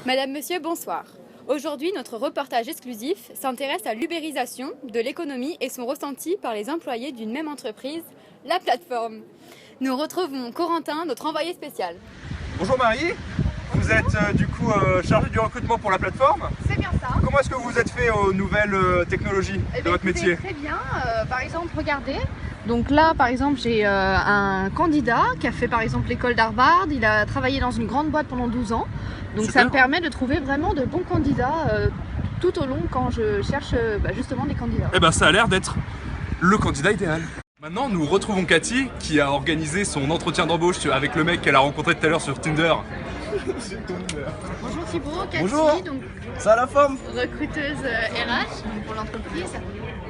Madame, Monsieur, bonsoir. Aujourd'hui, notre reportage exclusif s'intéresse à l'ubérisation de l'économie et son ressenti par les employés d'une même entreprise, la plateforme. Nous retrouvons Corentin, notre envoyé spécial. Bonjour Marie, vous êtes chargée du recrutement pour la plateforme. C'est bien ça. Comment est-ce que vous vous êtes fait aux nouvelles technologies de votre métier? Très bien, par exemple, regardez. Donc là, par exemple, j'ai un candidat qui a fait par exemple l'école d'Harvard. Il a travaillé dans une grande boîte pendant 12 ans. Donc Super. ça me permet de trouver vraiment de bons candidats tout au long quand je cherche justement des candidats. Eh ben ça a l'air d'être le candidat idéal. Maintenant, nous retrouvons Cathy qui a organisé son entretien d'embauche avec le mec qu'elle a rencontré tout à l'heure sur Tinder. Bonjour Thibaut, Cathy, Bonjour. donc Ça a la forme? recruteuse RH donc pour l'entreprise.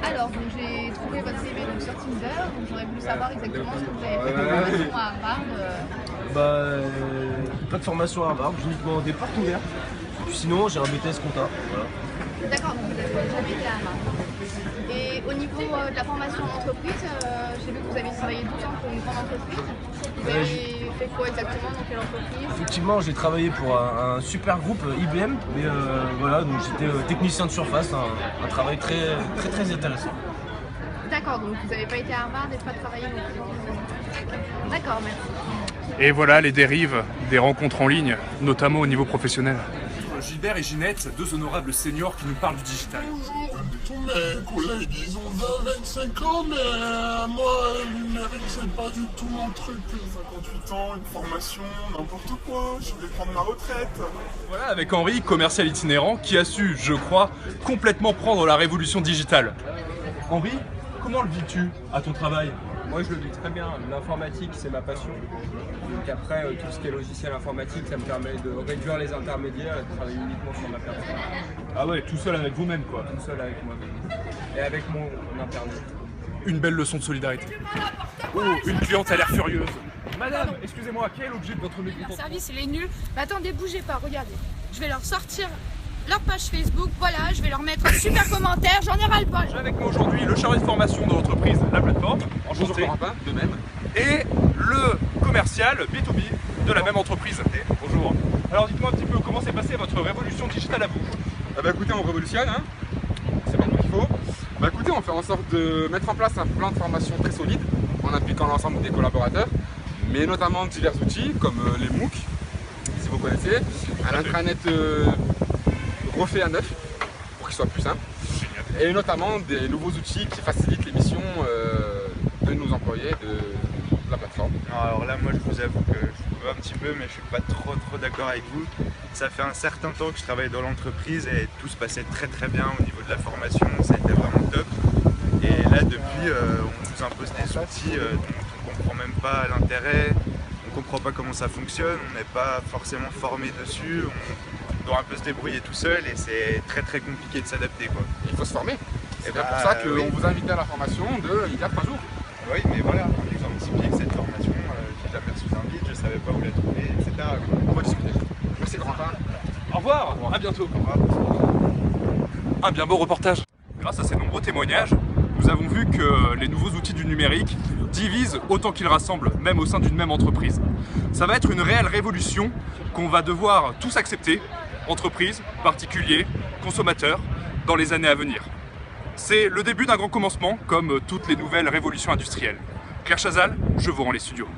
Alors, donc, j'ai trouvé votre CV donc, sur Tinder, donc j'aurais voulu savoir exactement ce que vous avez fait comme formation à Harvard. Pas de formation à Harvard, uniquement des portes ouvertes. Puis sinon, j'ai un BTS compta. Voilà. D'accord, donc vous n'avez jamais été à Harvard. Et au niveau de la formation en entreprise, j'ai vu que vous avez travaillé 12 ans pour une grande entreprise. Vous avez fait quoi exactement dans quelle entreprise? Effectivement, j'ai travaillé pour un super groupe IBM, mais voilà, donc j'étais technicien de surface, un travail très intéressant. D'accord, donc vous n'avez pas été à Harvard et pas travaillé non plus. D'accord, merci. Et voilà les dérives des rencontres en ligne, notamment au niveau professionnel. Gilbert et Ginette, deux honorables seniors qui nous parlent du digital. Bonjour, tous mes collègues, ils ont 25 ans, mais moi, le numérique, c'est pas du tout mon truc. 58 ans, une formation, n'importe quoi, je vais prendre ma retraite. Voilà, avec Henri, commercial itinérant, qui a su, je crois, complètement prendre la révolution digitale. Henri, comment le vis-tu à ton travail? Moi je le vis très bien, l'informatique c'est ma passion. Donc après tout ce qui est logiciel informatique ça me permet de réduire les intermédiaires et de travailler uniquement sur ma personne. Ah ouais, tout seul avec vous-même quoi. Tout seul avec moi-même. Et avec mon internet. Une belle leçon de solidarité. Oh, une cliente a l'air furieuse. Madame, excusez-moi, quel est l'objet de votre Leur mécontentement? service, il est nul. Mais attendez, bougez pas, regardez. Je vais leur sortir leur page Facebook, voilà, je vais leur mettre un super commentaire, j'en ai ras-le-bol. J'ai avec moi aujourd'hui le chargé de formation de l'entreprise La Plateforme, enchanté, de même. et le commercial B2B de la même entreprise. Bonjour. Alors dites-moi un petit peu comment s'est passée votre révolution digitale à vous? Bah écoutez, on révolutionne, hein. C'est maintenant qu'il faut. Bah écoutez, on fait en sorte de mettre en place un plan de formation très solide en impliquant l'ensemble des collaborateurs, mais notamment divers outils comme les MOOC, si vous connaissez, un intranet refait à neuf pour qu'il soit plus simple, et notamment des nouveaux outils qui facilitent les missions de nos employés de la plateforme. Alors là, moi je vous avoue que je trouve un petit peu, mais je suis pas trop d'accord avec vous. Ça fait un certain temps que je travaille dans l'entreprise et tout se passait très bien au niveau de la formation, ça a été vraiment top. Et là depuis, on nous impose des outils dont on comprend même pas l'intérêt, on comprend pas comment ça fonctionne, on n'est pas forcément formé dessus, on doit un peu se débrouiller tout seul et c'est très compliqué de s'adapter quoi. Il faut se former. C'est bien pour ça qu'on oui. vous invite à la formation il y a 3 jours. Oui, mais voilà, un exemple typique, cette formation, j'ai jamais reçu d'invite, je savais pas où la trouver, etc. quoi. On va discuter. Merci Corentin. Au revoir, à bientôt. Un bien beau reportage. Grâce à ces nombreux témoignages, nous avons vu que les nouveaux outils du numérique divisent autant qu'ils rassemblent, même au sein d'une même entreprise. Ça va être une réelle révolution qu'on va devoir tous accepter, entreprises, particuliers, consommateurs, dans les années à venir. C'est le début d'un grand commencement, comme toutes les nouvelles révolutions industrielles. Claire Chazal, je vous rends les studios.